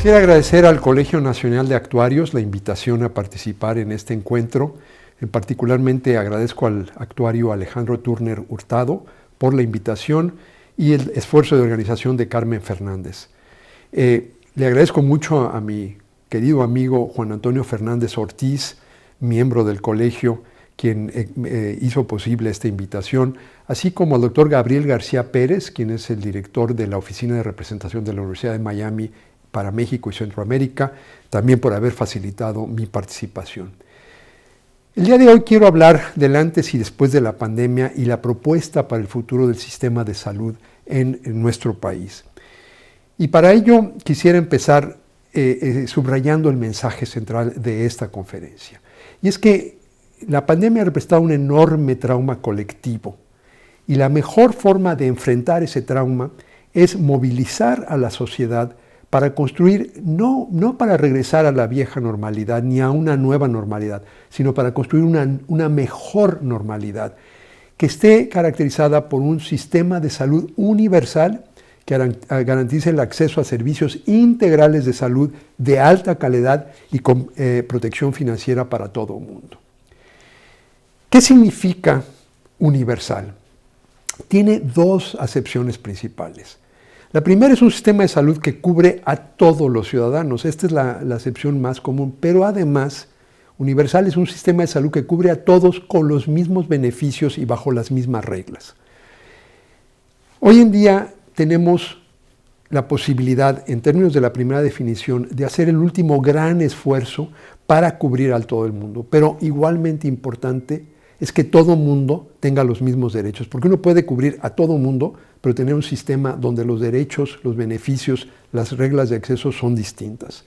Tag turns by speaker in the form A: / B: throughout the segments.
A: Quisiera agradecer al Colegio Nacional de Actuarios la invitación a participar en este encuentro. Particularmente agradezco al actuario Alejandro Turner Hurtado por la invitación y el esfuerzo de organización de Carmen Fernández. Le agradezco mucho a mi querido amigo Juan Antonio Fernández Ortiz, miembro del colegio, quien hizo posible esta invitación, así como al doctor Gabriel García Pérez, quien es el director de la Oficina de Representación de la Universidad de Miami para México y Centroamérica, también por haber facilitado mi participación. El día de hoy quiero hablar del antes y después de la pandemia y la propuesta para el futuro del sistema de salud en nuestro país. Y para ello quisiera empezar subrayando el mensaje central de esta conferencia. Y es que la pandemia ha representado un enorme trauma colectivo y la mejor forma de enfrentar ese trauma es movilizar a la sociedad para construir, no para regresar a la vieja normalidad ni a una nueva normalidad, sino para construir una mejor normalidad que esté caracterizada por un sistema de salud universal que garantice el acceso a servicios integrales de salud de alta calidad y con protección financiera para todo el mundo. ¿Qué significa universal? Tiene dos acepciones principales. La primera es un sistema de salud que cubre a todos los ciudadanos. Esta es la acepción más común, pero además, universal es un sistema de salud que cubre a todos con los mismos beneficios y bajo las mismas reglas. Hoy en día tenemos la posibilidad, en términos de la primera definición, de hacer el último gran esfuerzo para cubrir a todo el mundo, pero igualmente importante es que todo mundo tenga los mismos derechos, porque uno puede cubrir a todo mundo, pero tener un sistema donde los derechos, los beneficios, las reglas de acceso son distintas.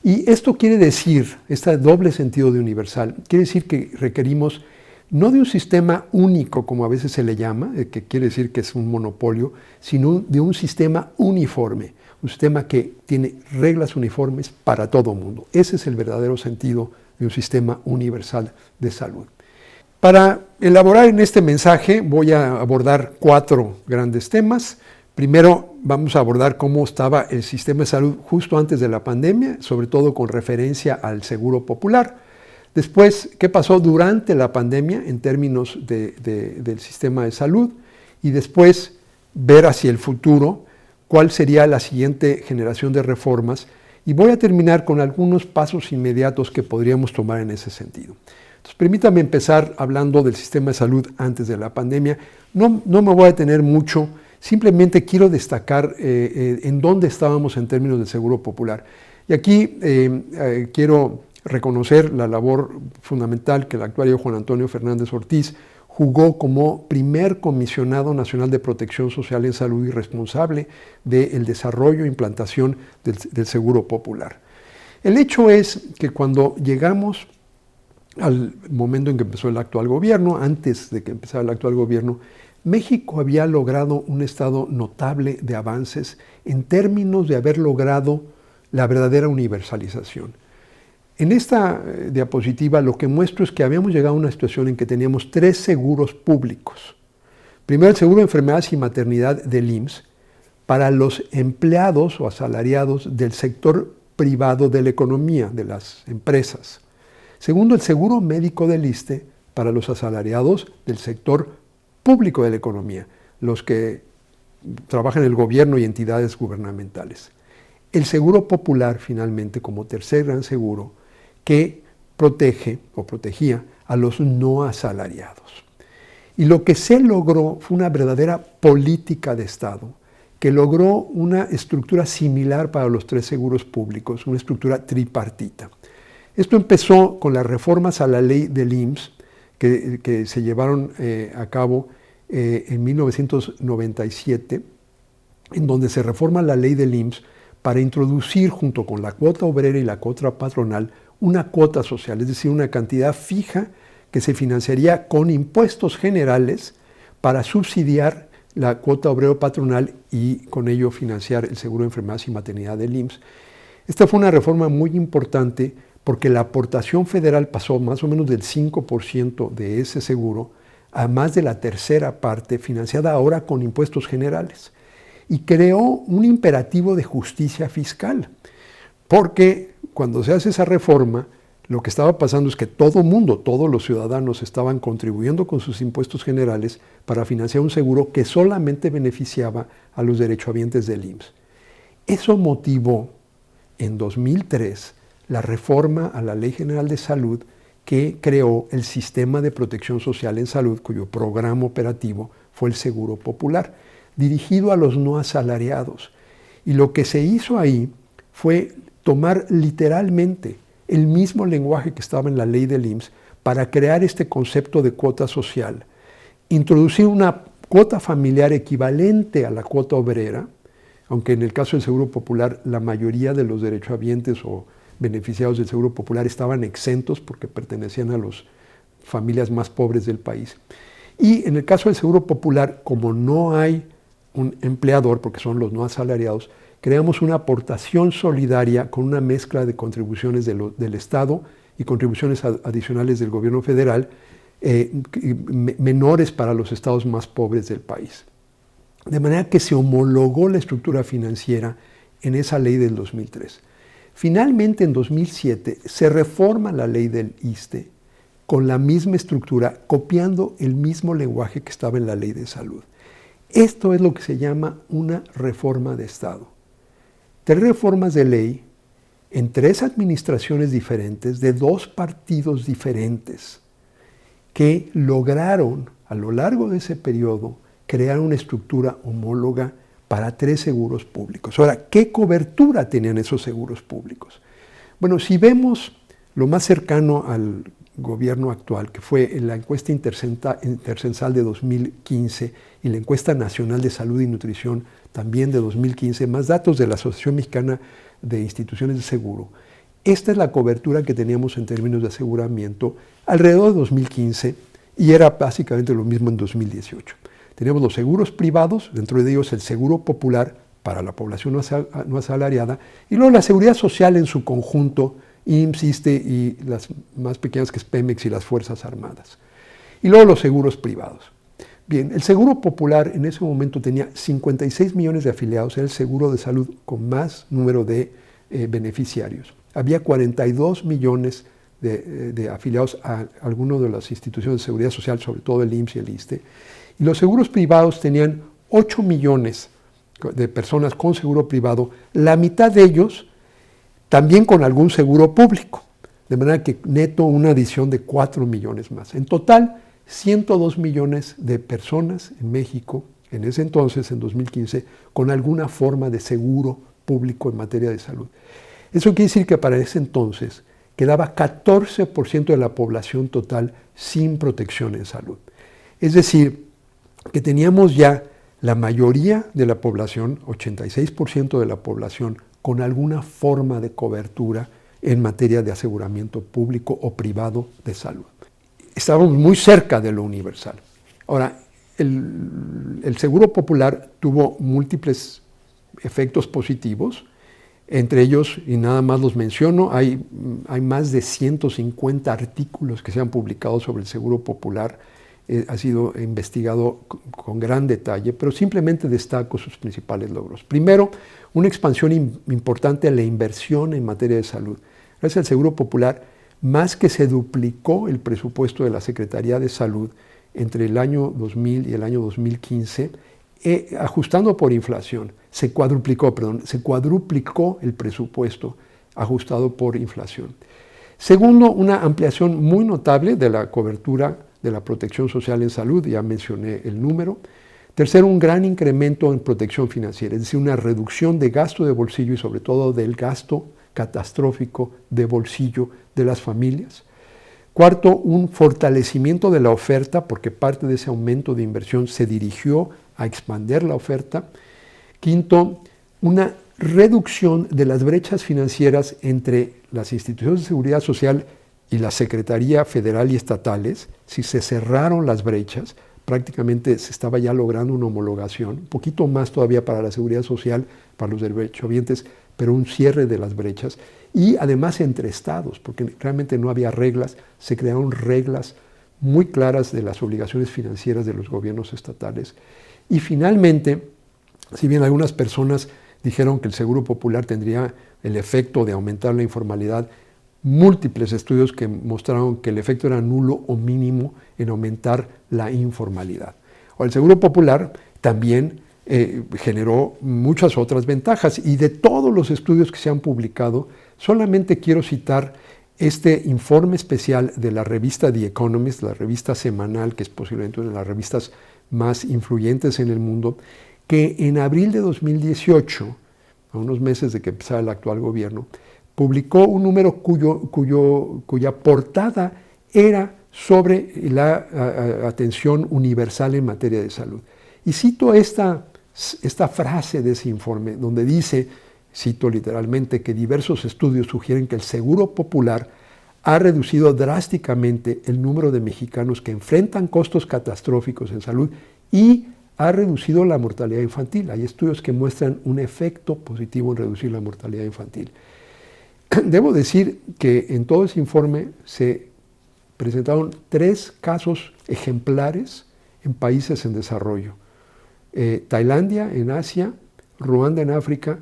A: Y esto quiere decir, este doble sentido de universal, quiere decir que requerimos no de un sistema único, como a veces se le llama, que quiere decir que es un monopolio, sino de un sistema uniforme, un sistema que tiene reglas uniformes para todo mundo. Ese es el verdadero sentido de un sistema universal de salud. Para elaborar en este mensaje voy a abordar 4 grandes temas. Primero vamos a abordar cómo estaba el sistema de salud justo antes de la pandemia, sobre todo con referencia al Seguro Popular. Después, qué pasó durante la pandemia en términos del sistema de salud. Y después, ver hacia el futuro cuál sería la siguiente generación de reformas. Y voy a terminar con algunos pasos inmediatos que podríamos tomar en ese sentido. Entonces, permítame empezar hablando del sistema de salud antes de la pandemia. No me voy a detener mucho, simplemente quiero destacar en dónde estábamos en términos del Seguro Popular. Y aquí quiero reconocer la labor fundamental que el actuario Juan Antonio Fernández Ortiz jugó como primer comisionado nacional de protección social en salud y responsable del desarrollo e implantación del Seguro Popular. El hecho es que cuando llegamos al momento en que empezó el actual gobierno, antes de que empezara el actual gobierno, México había logrado un estado notable de avances en términos de haber logrado la verdadera universalización. En esta diapositiva lo que muestro es que habíamos llegado a una situación en que teníamos 3 seguros públicos. Primero, el seguro de enfermedades y maternidad del IMSS para los empleados o asalariados del sector privado de la economía, de las empresas. Segundo, el seguro médico del ISSSTE para los asalariados del sector público de la economía, los que trabajan en el gobierno y entidades gubernamentales. El seguro popular, finalmente, como tercer gran seguro, que protege o protegía a los no asalariados. Y lo que se logró fue una verdadera política de Estado, que logró una estructura similar para los 3 seguros públicos, una estructura tripartita. Esto empezó con las reformas a la ley del IMSS que se llevaron a cabo en 1997, en donde se reforma la ley del IMSS para introducir junto con la cuota obrera y la cuota patronal una cuota social, es decir, una cantidad fija que se financiaría con impuestos generales para subsidiar la cuota obrero patronal y con ello financiar el seguro de enfermedades y maternidad del IMSS. Esta fue una reforma muy importante porque la aportación federal pasó más o menos del 5% de ese seguro a más de la tercera parte, financiada ahora con impuestos generales, y creó un imperativo de justicia fiscal. porque cuando se hace esa reforma, lo que estaba pasando es que todo mundo, todos los ciudadanos estaban contribuyendo con sus impuestos generales para financiar un seguro que solamente beneficiaba a los derechohabientes del IMSS. Eso motivó en 2003 la reforma a la Ley General de Salud que creó el Sistema de Protección Social en Salud, cuyo programa operativo fue el Seguro Popular, dirigido a los no asalariados. Y lo que se hizo ahí fue tomar literalmente el mismo lenguaje que estaba en la ley del IMSS para crear este concepto de cuota social, introducir una cuota familiar equivalente a la cuota obrera, aunque en el caso del Seguro Popular la mayoría de los derechohabientes o beneficiados del Seguro Popular estaban exentos porque pertenecían a las familias más pobres del país. Y en el caso del Seguro Popular, como no hay un empleador, porque son los no asalariados, creamos una aportación solidaria con una mezcla de contribuciones del Estado y contribuciones adicionales del gobierno federal, menores para los estados más pobres del país. De manera que se homologó la estructura financiera en esa ley del 2003. Finalmente, en 2007, se reforma la ley del ISSSTE con la misma estructura, copiando el mismo lenguaje que estaba en la ley de salud. Esto es lo que se llama una reforma de Estado. 3 reformas de ley en 3 administraciones diferentes de 2 partidos diferentes que lograron a lo largo de ese periodo crear una estructura homóloga para 3 seguros públicos. Ahora, ¿qué cobertura tenían esos seguros públicos? Bueno, si vemos lo más cercano al gobierno actual, que fue en la encuesta intercensal de 2015 y la encuesta nacional de salud y nutrición también de 2015, más datos de la Asociación Mexicana de Instituciones de Seguro. Esta es la cobertura que teníamos en términos de aseguramiento alrededor de 2015 y era básicamente lo mismo en 2018. Teníamos los seguros privados, dentro de ellos el Seguro Popular para la población no asalariada, y luego la Seguridad Social en su conjunto, IMSS, ISSSTE y las más pequeñas que es Pemex y las Fuerzas Armadas. Y luego los seguros privados. Bien, el Seguro Popular en ese momento tenía 56 millones de afiliados, era el seguro de salud con más número de beneficiarios. Había 42 millones de afiliados a algunas de las instituciones de seguridad social, sobre todo el IMSS y el ISSSTE. Y los seguros privados tenían 8 millones de personas con seguro privado, la mitad de ellos también con algún seguro público, de manera que neto una adición de 4 millones más. En total, 102 millones de personas en México, en ese entonces, en 2015, con alguna forma de seguro público en materia de salud. Eso quiere decir que para ese entonces quedaba 14% de la población total sin protección en salud. Es decir, que teníamos ya la mayoría de la población, 86% de la población, con alguna forma de cobertura en materia de aseguramiento público o privado de salud. Estábamos muy cerca de lo universal. Ahora, el Seguro Popular tuvo múltiples efectos positivos, entre ellos, y nada más los menciono, hay más de 150 artículos que se han publicado sobre el Seguro Popular, ha sido investigado con gran detalle, pero simplemente destaco sus principales logros. Primero, una expansión importante a la inversión en materia de salud. Gracias al Seguro Popular, más que se duplicó el presupuesto de la Secretaría de Salud entre el año 2000 y el año 2015, ajustando por inflación, se cuadruplicó el presupuesto ajustado por inflación. Segundo, una ampliación muy notable de la cobertura de la protección social en salud, ya mencioné el número. Tercero, un gran incremento en protección financiera, es decir, una reducción de gasto de bolsillo y sobre todo del gasto catastrófico de bolsillo de las familias. Cuarto, un fortalecimiento de la oferta, porque parte de ese aumento de inversión se dirigió a expandir la oferta. Quinto, una reducción de las brechas financieras entre las instituciones de seguridad social y la Secretaría Federal y estatales. Si se cerraron las brechas, prácticamente se estaba ya logrando una homologación, un poquito más todavía para la seguridad social, para los derechohabientes, pero un cierre de las brechas. Y además entre estados, porque realmente no había reglas, se crearon reglas muy claras de las obligaciones financieras de los gobiernos estatales. Y finalmente, si bien algunas personas dijeron que el Seguro Popular tendría el efecto de aumentar la informalidad. Múltiples estudios que mostraron que el efecto era nulo o mínimo en aumentar la informalidad. O el Seguro Popular también generó muchas otras ventajas, y de todos los estudios que se han publicado, solamente quiero citar este informe especial de la revista The Economist, la revista semanal, que es posiblemente una de las revistas más influyentes en el mundo, que en abril de 2018, a unos meses de que empezara el actual gobierno, publicó un número cuya portada era sobre la atención universal en materia de salud. Y cito esta frase de ese informe, donde dice, cito literalmente, que diversos estudios sugieren que el Seguro Popular ha reducido drásticamente el número de mexicanos que enfrentan costos catastróficos en salud y ha reducido la mortalidad infantil. Hay estudios que muestran un efecto positivo en reducir la mortalidad infantil. Debo decir que en todo ese informe se presentaron 3 casos ejemplares en países en desarrollo. Tailandia en Asia, Ruanda en África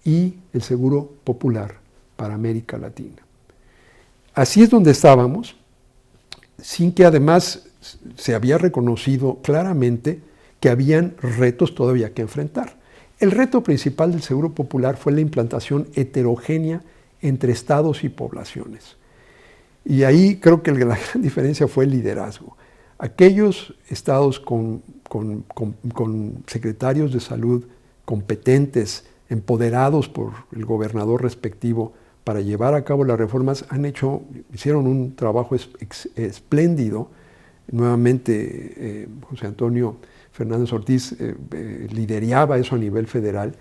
A: y el Seguro Popular para América Latina. Así es donde estábamos, sin que además se había reconocido claramente que habían retos todavía que enfrentar. El reto principal del Seguro Popular fue la implantación heterogénea entre estados y poblaciones. Y ahí creo que la gran diferencia fue el liderazgo. Aquellos estados con secretarios de salud competentes, empoderados por el gobernador respectivo para llevar a cabo las reformas, hicieron un trabajo espléndido. Nuevamente, José Antonio Fernández Ortiz lideraba eso a nivel federal.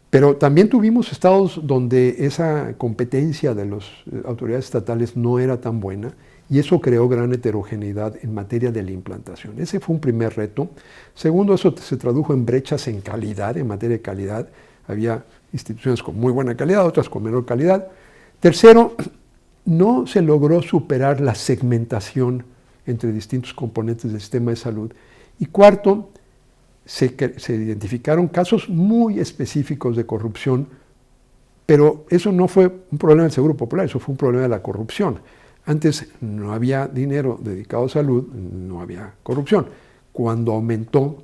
A: Pero también tuvimos estados donde esa competencia de las autoridades estatales no era tan buena, y eso creó gran heterogeneidad en materia de la implantación. Ese fue un primer reto. Segundo, eso se tradujo en brechas en calidad, en materia de calidad. Había instituciones con muy buena calidad, otras con menor calidad. Tercero, no se logró superar la segmentación entre distintos componentes del sistema de salud. Y cuarto, se identificaron casos muy específicos de corrupción, pero eso no fue un problema del Seguro Popular, eso fue un problema de la corrupción. Antes no había dinero dedicado a salud, no había corrupción. Cuando aumentó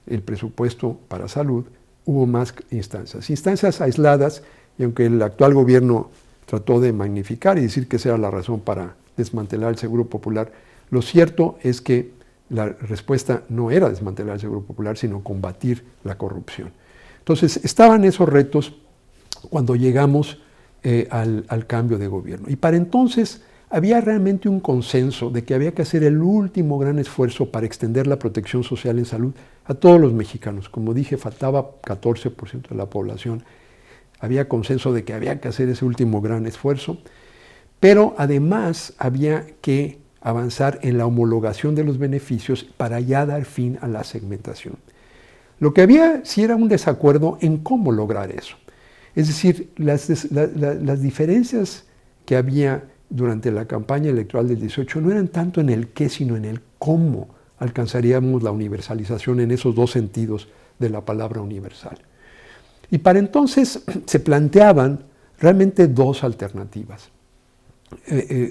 A: el presupuesto para salud, hubo más instancias aisladas, y aunque el actual gobierno trató de magnificar y decir que esa era la razón para desmantelar el Seguro Popular, lo cierto es que la respuesta no era desmantelar el Seguro Popular, sino combatir la corrupción. Entonces, estaban esos retos cuando llegamos al cambio de gobierno. Y para entonces había realmente un consenso de que había que hacer el último gran esfuerzo para extender la protección social en salud a todos los mexicanos. Como dije, faltaba 14% de la población. Había consenso de que había que hacer ese último gran esfuerzo, pero además había que avanzar en la homologación de los beneficios para ya dar fin a la segmentación. Lo que había sí era un desacuerdo en cómo lograr eso. Es decir, las diferencias que había durante la campaña electoral del 18 no eran tanto en el qué, sino en el cómo alcanzaríamos la universalización en esos dos sentidos de la palabra universal. Y para entonces se planteaban realmente 2 alternativas.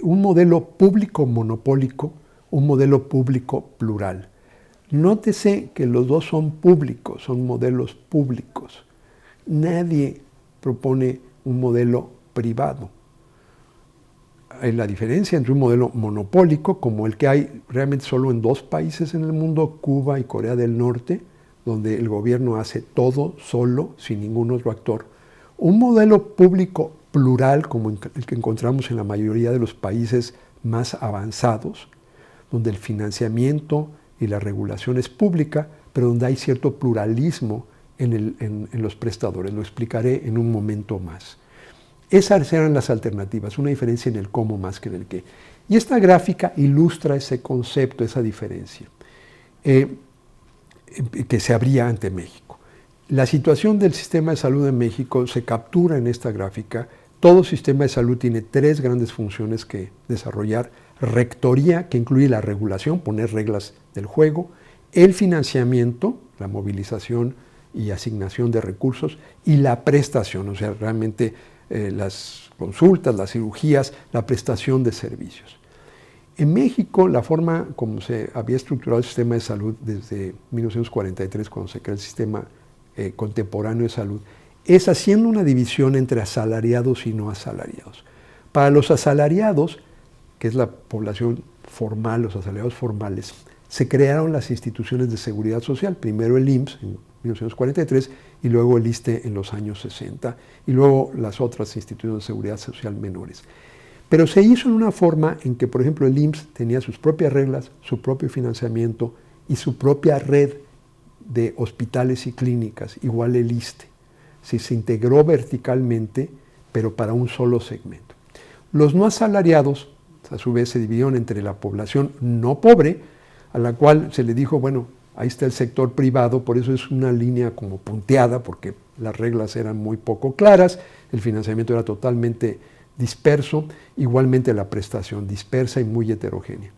A: Un modelo público monopólico, un modelo público plural. Nótese que los dos son públicos, son modelos públicos. Nadie propone un modelo privado. Hay la diferencia entre un modelo monopólico, como el que hay realmente solo en 2 países en el mundo, Cuba y Corea del Norte, donde el gobierno hace todo solo, sin ningún otro actor. Un modelo público plural, como el que encontramos en la mayoría de los países más avanzados, donde el financiamiento y la regulación es pública, pero donde hay cierto pluralismo en los prestadores. Lo explicaré en un momento más. Esas eran las alternativas, una diferencia en el cómo más que en el qué. Y esta gráfica ilustra ese concepto, esa diferencia que se abría ante México. La situación del sistema de salud en México se captura en esta gráfica. Todo sistema de salud tiene 3 grandes funciones que desarrollar. Rectoría, que incluye la regulación, poner reglas del juego, el financiamiento, la movilización y asignación de recursos, y la prestación, o sea, realmente las consultas, las cirugías, la prestación de servicios. En México, la forma como se había estructurado el sistema de salud desde 1943, cuando se crea el sistema contemporáneo de salud, es haciendo una división entre asalariados y no asalariados. Para los asalariados, que es la población formal, los asalariados formales, se crearon las instituciones de seguridad social, primero el IMSS en 1943 y luego el ISSSTE en los años 60 y luego las otras instituciones de seguridad social menores. Pero se hizo en una forma en que, por ejemplo, el IMSS tenía sus propias reglas, su propio financiamiento y su propia red de hospitales y clínicas, igual el ISSSTE. Se integró verticalmente, pero para un solo segmento. Los no asalariados, a su vez, se dividieron entre la población no pobre, a la cual se le dijo, bueno, ahí está el sector privado, por eso es una línea como punteada, porque las reglas eran muy poco claras, el financiamiento era totalmente disperso, igualmente la prestación dispersa y muy heterogénea.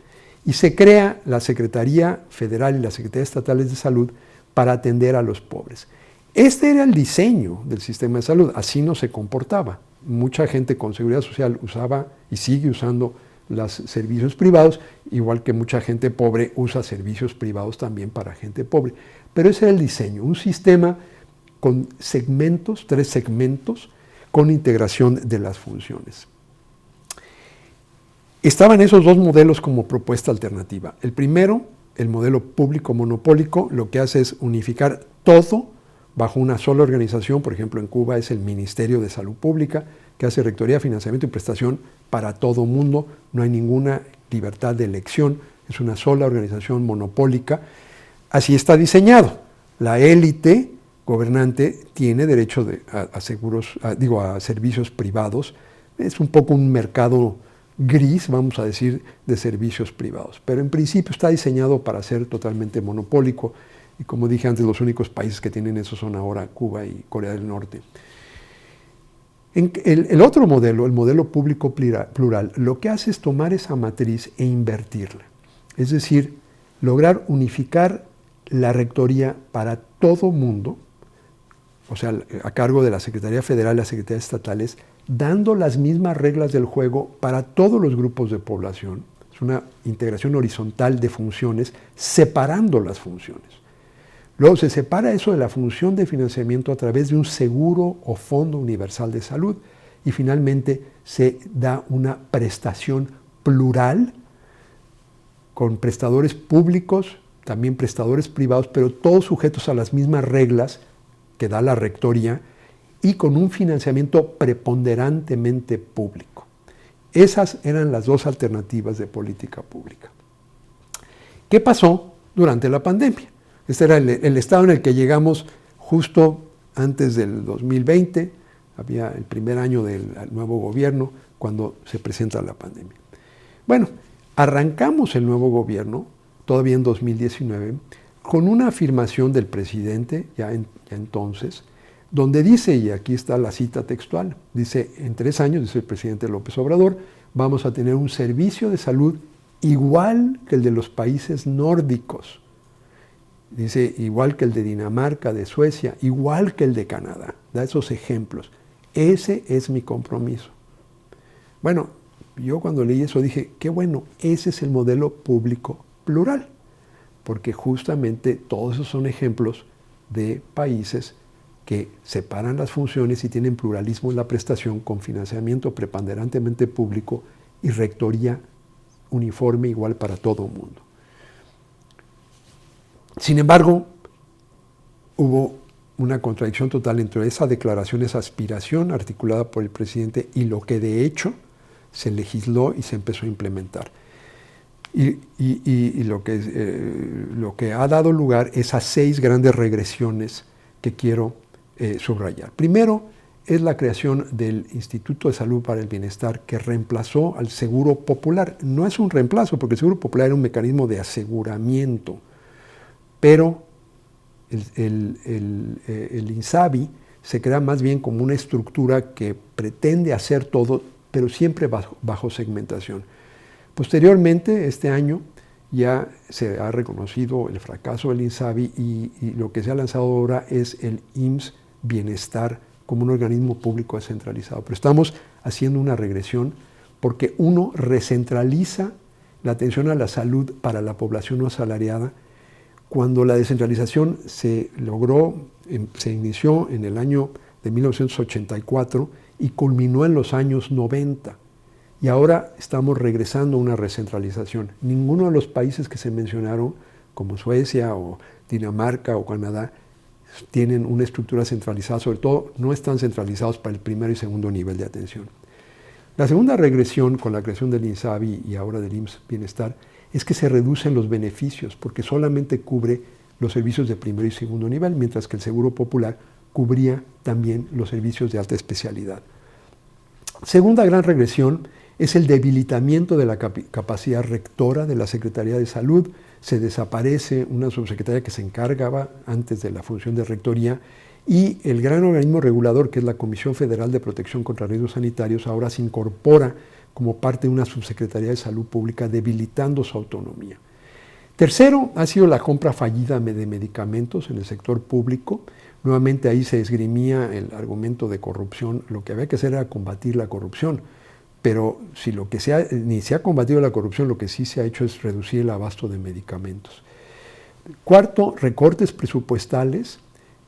A: Y se crea la Secretaría Federal y la Secretaría Estatales de Salud para atender a los pobres. Este era el diseño del sistema de salud, así no se comportaba. Mucha gente con seguridad social usaba y sigue usando los servicios privados, igual que mucha gente pobre usa servicios privados también para gente pobre. Pero ese era el diseño, un sistema con segmentos, 3 segmentos, con integración de las funciones. Estaban esos 2 modelos como propuesta alternativa. El primero, el modelo público monopólico, lo que hace es unificar todo bajo una sola organización. Por ejemplo, en Cuba es el Ministerio de Salud Pública, que hace rectoría, financiamiento y prestación para todo mundo. No hay ninguna libertad de elección, es una sola organización monopólica. Así está diseñado. La élite gobernante tiene derecho a servicios privados. Es un poco un mercado gris, vamos a decir, de servicios privados. Pero en principio está diseñado para ser totalmente monopólico. Y como dije antes, los únicos países que tienen eso son ahora Cuba y Corea del Norte. El otro modelo, el modelo público plural, lo que hace es tomar esa matriz e invertirla. Es decir, lograr unificar la rectoría para todo mundo, o sea, a cargo de la Secretaría Federal y las Secretarías Estatales, dando las mismas reglas del juego para todos los grupos de población. Es una integración horizontal de funciones, separando las funciones. Luego se separa eso de la función de financiamiento a través de un seguro o fondo universal de salud y finalmente se da una prestación plural con prestadores públicos, también prestadores privados, pero todos sujetos a las mismas reglas que da la rectoría y con un financiamiento preponderantemente público. Esas eran las 2 alternativas de política pública. ¿Qué pasó durante la pandemia? Este era el estado en el que llegamos justo antes del 2020, había el primer año del nuevo gobierno, cuando se presenta la pandemia. Bueno, arrancamos el nuevo gobierno, todavía en 2019, con una afirmación del presidente, ya entonces, donde dice, y aquí está la cita textual, dice, en 3 años, dice el presidente López Obrador, vamos a tener un servicio de salud igual que el de los países nórdicos. Dice, igual que el de Dinamarca, de Suecia, igual que el de Canadá. Da esos ejemplos. Ese es mi compromiso. Bueno, yo cuando leí eso dije, qué bueno, ese es el modelo público plural, porque justamente todos esos son ejemplos de países que separan las funciones y tienen pluralismo en la prestación con financiamiento preponderantemente público y rectoría uniforme igual para todo el mundo. Sin embargo, hubo una contradicción total entre esa declaración, esa aspiración articulada por el presidente y lo que de hecho se legisló y se empezó a implementar. Y lo que ha dado lugar es a 6 grandes regresiones que quiero subrayar. Primero es la creación del Instituto de Salud para el Bienestar, que reemplazó al Seguro Popular. No es un reemplazo, porque el Seguro Popular era un mecanismo de aseguramiento, pero el INSABI se crea más bien como una estructura que pretende hacer todo, pero siempre bajo segmentación. Posteriormente, este año, ya se ha reconocido el fracaso del INSABI y lo que se ha lanzado ahora es el IMSS Bienestar como un organismo público descentralizado. Pero estamos haciendo una regresión porque uno recentraliza la atención a la salud para la población no asalariada cuando la descentralización se logró, se inició en el año de 1984 y culminó en los años 90. Y ahora estamos regresando a una recentralización. Ninguno de los países que se mencionaron, como Suecia o Dinamarca o Canadá, tienen una estructura centralizada, sobre todo no están centralizados para el primer y segundo nivel de atención. La segunda regresión con la creación del INSABI y ahora del IMSS Bienestar es que se reducen los beneficios porque solamente cubre los servicios de primer y segundo nivel, mientras que el Seguro Popular cubría también los servicios de alta especialidad. Segunda gran regresión es el debilitamiento de la capacidad rectora de la Secretaría de Salud. Se desaparece una subsecretaría que se encargaba antes de la función de rectoría y el gran organismo regulador, que es la Comisión Federal de Protección contra Riesgos Sanitarios, ahora se incorpora como parte de una subsecretaría de Salud Pública, debilitando su autonomía. Tercero, ha sido la compra fallida de medicamentos en el sector público. Nuevamente ahí se esgrimía el argumento de corrupción. Lo que había que hacer era combatir la corrupción. Pero si ni se ha combatido la corrupción, lo que sí se ha hecho es reducir el abasto de medicamentos. Cuarto, recortes presupuestales,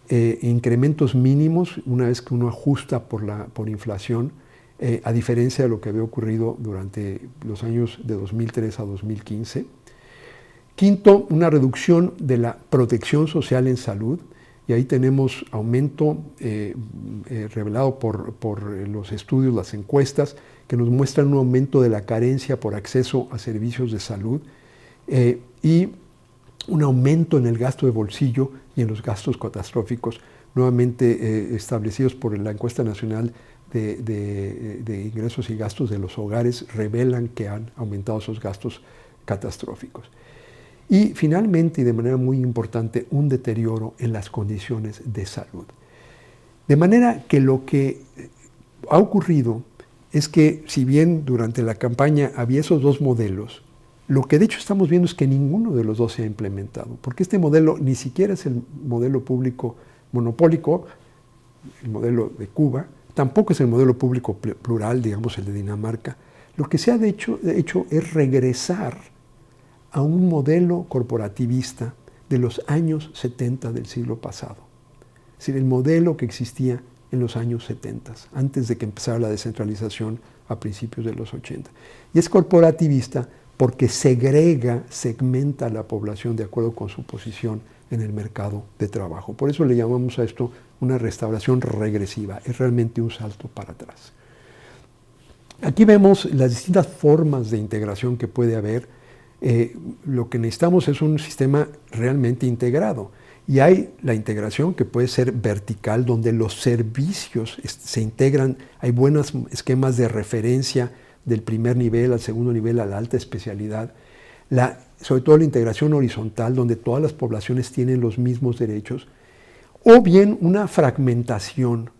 A: incrementos mínimos una vez que uno ajusta por inflación, a diferencia de lo que había ocurrido durante los años de 2003 a 2015. Quinto, una reducción de la protección social en salud, y ahí tenemos aumento revelado por los estudios, las encuestas, que nos muestran un aumento de la carencia por acceso a servicios de salud y un aumento en el gasto de bolsillo y en los gastos catastróficos, nuevamente establecidos por la encuesta nacional de ingresos y gastos de los hogares, revelan que han aumentado esos gastos catastróficos. Y finalmente, y de manera muy importante, un deterioro en las condiciones de salud. De manera que lo que ha ocurrido es que, si bien durante la campaña había esos dos modelos, lo que de hecho estamos viendo es que ninguno de los dos se ha implementado, porque este modelo ni siquiera es el modelo público monopólico, el modelo de Cuba, tampoco es el modelo público plural, digamos el de Dinamarca. Lo que se ha de hecho es regresar a un modelo corporativista de los años 70 del siglo pasado. Es decir, el modelo que existía en los años 70, antes de que empezara la descentralización a principios de los 80. Y es corporativista porque segmenta a la población de acuerdo con su posición en el mercado de trabajo. Por eso le llamamos a esto una restauración regresiva, es realmente un salto para atrás. Aquí vemos las distintas formas de integración que puede haber. Lo que necesitamos es un sistema realmente integrado. Y hay la integración que puede ser vertical, donde los servicios se integran, hay buenos esquemas de referencia del primer nivel al segundo nivel, a la alta especialidad. Sobre todo la integración horizontal, donde todas las poblaciones tienen los mismos derechos, o bien una fragmentación.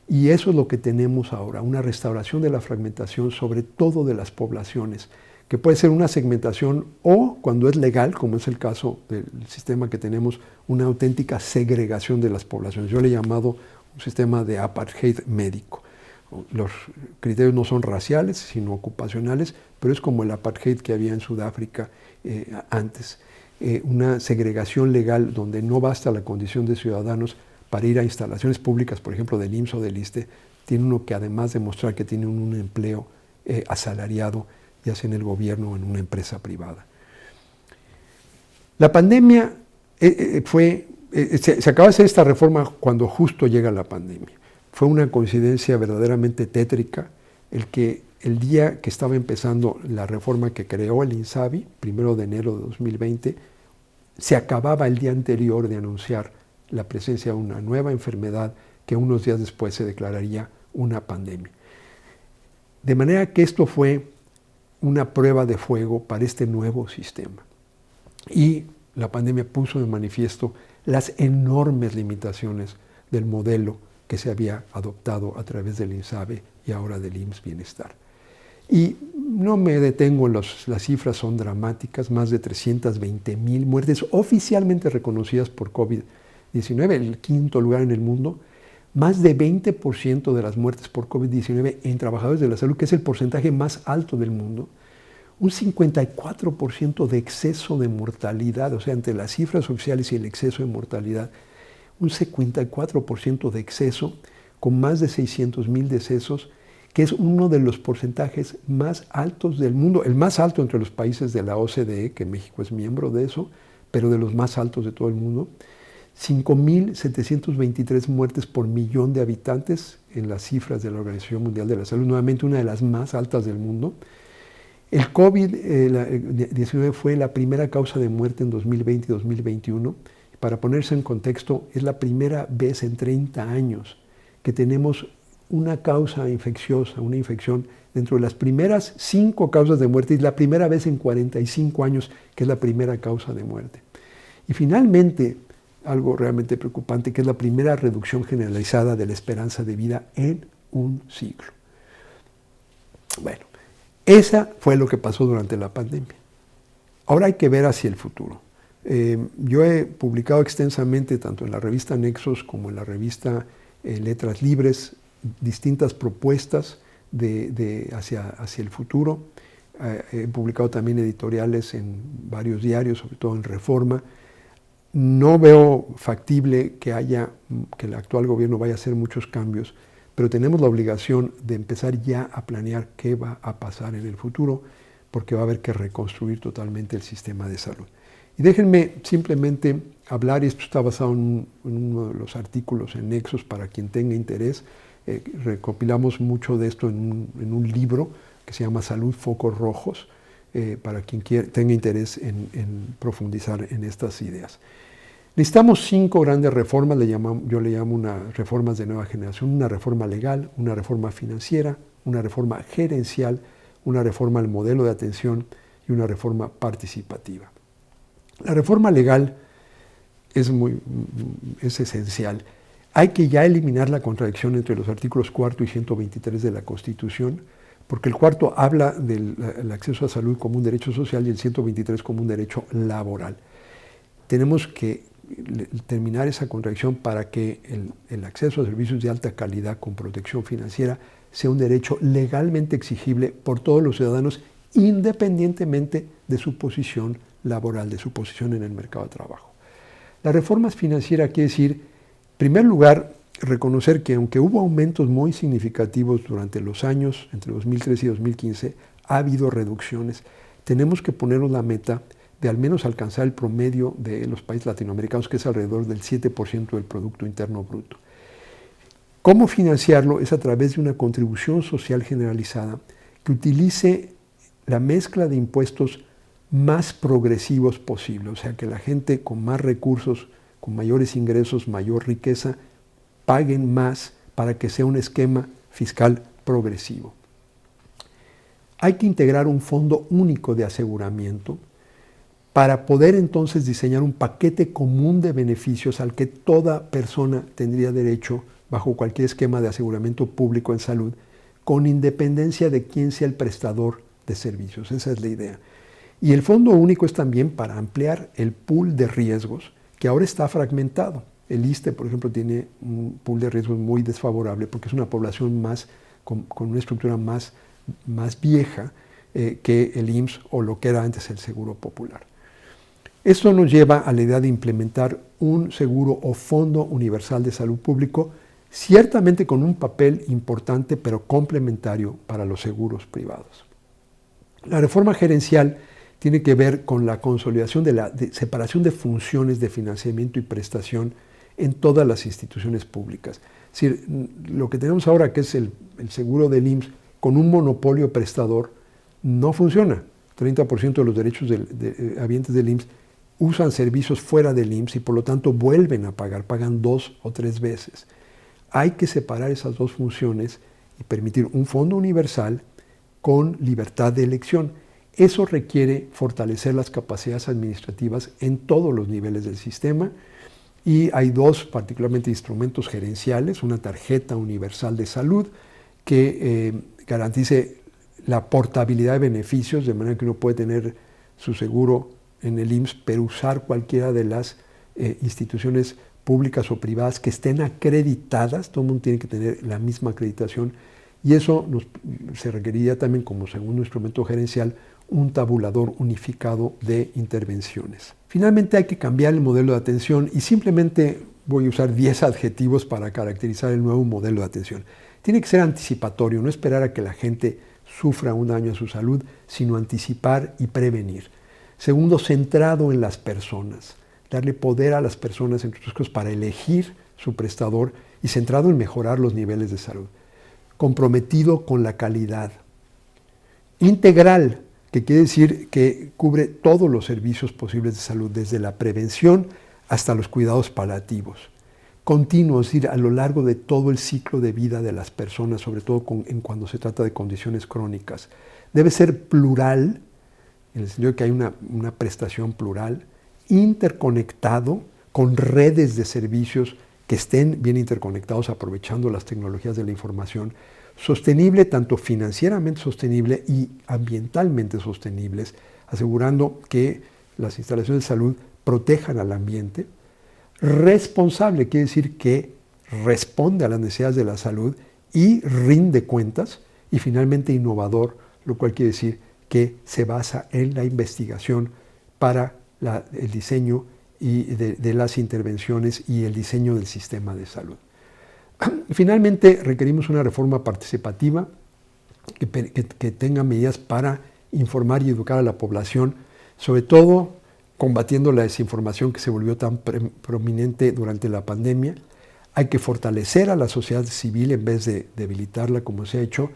A: Y eso es lo que tenemos ahora, una restauración de la fragmentación, sobre todo de las poblaciones, que puede ser una segmentación o, cuando es legal, como es el caso del sistema que tenemos, una auténtica segregación de las poblaciones. Yo le he llamado un sistema de apartheid médico. Los criterios no son raciales, sino ocupacionales, pero es como el apartheid que había en Sudáfrica antes. Una segregación legal donde no basta la condición de ciudadanos para ir a instalaciones públicas, por ejemplo, del IMSS o del ISSSTE, tiene uno que, además de mostrar que tiene un empleo asalariado, ya sea en el gobierno o en una empresa privada. La pandemia se acaba de hacer esta reforma cuando justo llega la pandemia. Fue una coincidencia verdaderamente tétrica el día que estaba empezando la reforma que creó el INSABI, 1 de enero de 2020, se acababa el día anterior de anunciar la presencia de una nueva enfermedad que unos días después se declararía una pandemia. De manera que esto fue una prueba de fuego para este nuevo sistema. Y la pandemia puso de manifiesto las enormes limitaciones del modelo que se había adoptado a través del INSABI y ahora del IMSS Bienestar. Y no me detengo en las cifras, son dramáticas, más de 320,000 muertes oficialmente reconocidas por COVID-19, el quinto lugar en el mundo. Más de 20% de las muertes por COVID-19 en trabajadores de la salud, que es el porcentaje más alto del mundo. Un 54% de exceso de mortalidad, o sea, entre las cifras oficiales y el exceso de mortalidad, un 54% de exceso, con más de 600,000 decesos, que es uno de los porcentajes más altos del mundo, el más alto entre los países de la OCDE, que México es miembro de eso, pero de los más altos de todo el mundo. 5,723 muertes por millón de habitantes en las cifras de la Organización Mundial de la Salud, nuevamente una de las más altas del mundo. El COVID-19 fue la primera causa de muerte en 2020 y 2021. Para ponerse en contexto, es la primera vez en 30 años que tenemos una causa infecciosa, una infección dentro de las primeras 5 causas de muerte, y la primera vez en 45 años que es la primera causa de muerte. Y finalmente, algo realmente preocupante, que es la primera reducción generalizada de la esperanza de vida en un siglo. Bueno, esa fue lo que pasó durante la pandemia. Ahora hay que ver hacia el futuro. Yo he publicado extensamente, tanto en la revista Nexos como en la revista Letras Libres, distintas propuestas hacia el futuro. He publicado también editoriales en varios diarios, sobre todo en Reforma. No veo factible que el actual gobierno vaya a hacer muchos cambios, pero tenemos la obligación de empezar ya a planear qué va a pasar en el futuro, porque va a haber que reconstruir totalmente el sistema de salud. Y déjenme simplemente hablar, y esto está basado en uno de los artículos en Nexos para quien tenga interés. Recopilamos mucho de esto en un libro que se llama Salud, Focos Rojos, para quien tenga interés en profundizar en estas ideas. Necesitamos 5 grandes reformas, yo le llamo unas reformas de nueva generación: una reforma legal, una reforma financiera, una reforma gerencial, una reforma al modelo de atención y una reforma participativa. La reforma legal es esencial. Hay que ya eliminar la contradicción entre los artículos 4 y 123 de la Constitución, porque el 4 habla del acceso a salud como un derecho social y el 123 como un derecho laboral. Tenemos que terminar esa contradicción para que el acceso a servicios de alta calidad con protección financiera sea un derecho legalmente exigible por todos los ciudadanos, independientemente de su posición laboral, de su posición en el mercado de trabajo. La reforma financiera quiere decir, en primer lugar, reconocer que aunque hubo aumentos muy significativos durante los años, entre 2013 y 2015, ha habido reducciones. Tenemos que ponernos la meta de al menos alcanzar el promedio de los países latinoamericanos, que es alrededor del 7% del Producto Interno Bruto. ¿Cómo financiarlo? Es a través de una contribución social generalizada que utilice la mezcla de impuestos más progresivos posible, o sea, que la gente con más recursos, con mayores ingresos, mayor riqueza, paguen más para que sea un esquema fiscal progresivo. Hay que integrar un fondo único de aseguramiento para poder entonces diseñar un paquete común de beneficios al que toda persona tendría derecho bajo cualquier esquema de aseguramiento público en salud, con independencia de quién sea el prestador de servicios. Esa es la idea. Y el fondo único es también para ampliar el pool de riesgos, que ahora está fragmentado. El ISSSTE, por ejemplo, tiene un pool de riesgos muy desfavorable porque es una población con una estructura más vieja que el IMSS o lo que era antes el Seguro Popular. Esto nos lleva a la idea de implementar un seguro o fondo universal de salud público, ciertamente con un papel importante pero complementario para los seguros privados. La reforma gerencial tiene que ver con la consolidación de la separación de funciones de financiamiento y prestación en todas las instituciones públicas. Es decir, lo que tenemos ahora, que es el seguro del IMSS, con un monopolio prestador, no funciona. 30% de los derechos habientes del IMSS usan servicios fuera del IMSS y por lo tanto vuelven a pagan 2 o 3 veces. Hay que separar esas dos funciones y permitir un fondo universal con libertad de elección. Eso requiere fortalecer las capacidades administrativas en todos los niveles del sistema, y hay 2 particularmente instrumentos gerenciales: una tarjeta universal de salud que garantice la portabilidad de beneficios, de manera que uno puede tener su seguro en el IMSS, pero usar cualquiera de las instituciones públicas o privadas que estén acreditadas. Todo el mundo tiene que tener la misma acreditación, y eso se requeriría también, como segundo instrumento gerencial, un tabulador unificado de intervenciones. Finalmente hay que cambiar el modelo de atención, y simplemente voy a usar 10 adjetivos para caracterizar el nuevo modelo de atención. Tiene que ser anticipatorio, no esperar a que la gente sufra un daño a su salud, sino anticipar y prevenir. Segundo, centrado en las personas, darle poder a las personas, entre otras cosas, para elegir su prestador, y centrado en mejorar los niveles de salud. Comprometido con la calidad. Integral, que quiere decir que cubre todos los servicios posibles de salud, desde la prevención hasta los cuidados paliativos. Continuo, es decir, a lo largo de todo el ciclo de vida de las personas, sobre todo cuando se trata de condiciones crónicas. Debe ser plural, en el sentido de que hay una prestación plural, interconectado, con redes de servicios que estén bien interconectados, aprovechando las tecnologías de la información, sostenible, tanto financieramente sostenible y ambientalmente sostenibles, asegurando que las instalaciones de salud protejan al ambiente. Responsable, quiere decir que responde a las necesidades de la salud y rinde cuentas. Y finalmente innovador, lo cual quiere decir que se basa en la investigación para el diseño de las intervenciones y el diseño del sistema de salud. Finalmente, requerimos una reforma participativa que tenga medidas para informar y educar a la población, sobre todo combatiendo la desinformación que se volvió tan prominente durante la pandemia. Hay que fortalecer a la sociedad civil en vez de debilitarla, como se ha hecho,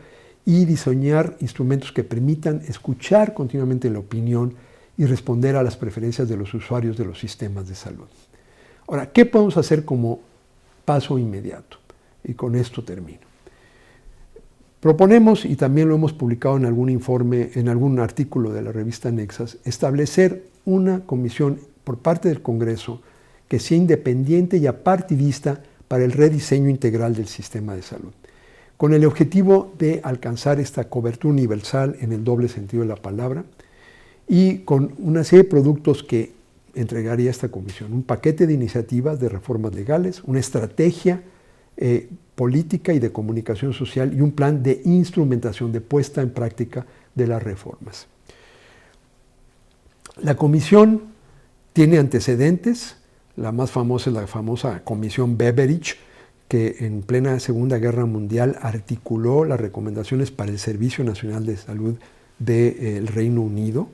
A: y diseñar instrumentos que permitan escuchar continuamente la opinión y responder a las preferencias de los usuarios de los sistemas de salud. Ahora, ¿qué podemos hacer como paso inmediato? Y con esto termino. Proponemos, y también lo hemos publicado en algún informe, en algún artículo de la revista Nexas, establecer una comisión por parte del Congreso que sea independiente y apartidista para el rediseño integral del sistema de salud, con el objetivo de alcanzar esta cobertura universal en el doble sentido de la palabra, y con una serie de productos que entregaría esta comisión: un paquete de iniciativas de reformas legales, una estrategia política y de comunicación social, y un plan de instrumentación, de puesta en práctica de las reformas. La comisión tiene antecedentes. La más famosa es la famosa Comisión Beveridge, que en plena Segunda Guerra Mundial articuló las recomendaciones para el Servicio Nacional de Salud del Reino Unido.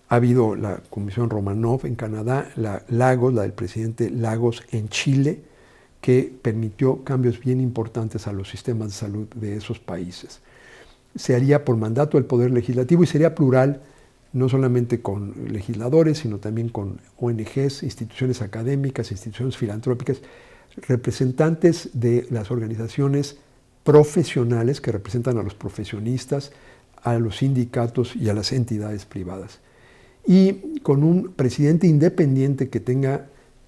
A: Ha habido la Comisión Romanov en Canadá, la Lagos, la del presidente Lagos en Chile, que permitió cambios bien importantes a los sistemas de salud de esos países. Se haría por mandato del Poder Legislativo y sería plural, no solamente con legisladores, sino también con ONGs, instituciones académicas, instituciones filantrópicas, representantes de las organizaciones profesionales que representan a los profesionistas, a los sindicatos y a las entidades privadas. Y con un presidente independiente que tenga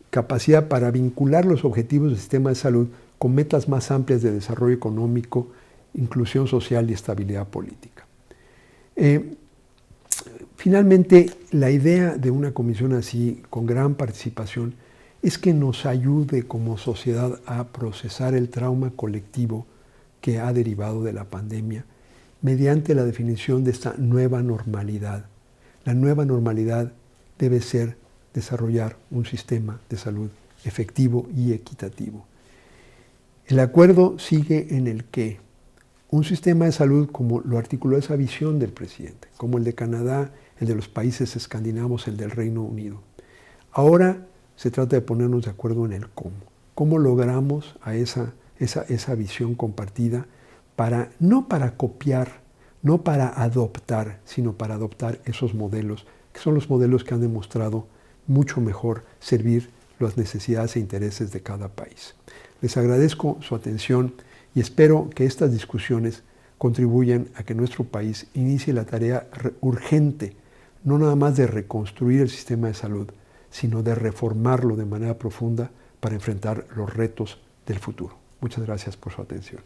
A: capacidad para vincular los objetivos del sistema de salud con metas más amplias de desarrollo económico, inclusión social y estabilidad política. Finalmente, la idea de una comisión así, con gran participación, es que nos ayude como sociedad a procesar el trauma colectivo que ha derivado de la pandemia mediante la definición de esta nueva normalidad. La nueva normalidad debe ser desarrollar un sistema de salud efectivo y equitativo. El acuerdo sigue en el que un sistema de salud, como lo articuló esa visión del presidente, como el de Canadá, el de los países escandinavos, el del Reino Unido. Ahora se trata de ponernos de acuerdo en el cómo. ¿Cómo logramos a esa visión compartida no para copiar, no para adoptar, sino para adoptar esos modelos, que son los modelos que han demostrado mucho mejor servir las necesidades e intereses de cada país? Les agradezco su atención y espero que estas discusiones contribuyan a que nuestro país inicie la tarea urgente, no nada más de reconstruir el sistema de salud, sino de reformarlo de manera profunda para enfrentar los retos del futuro. Muchas gracias por su atención.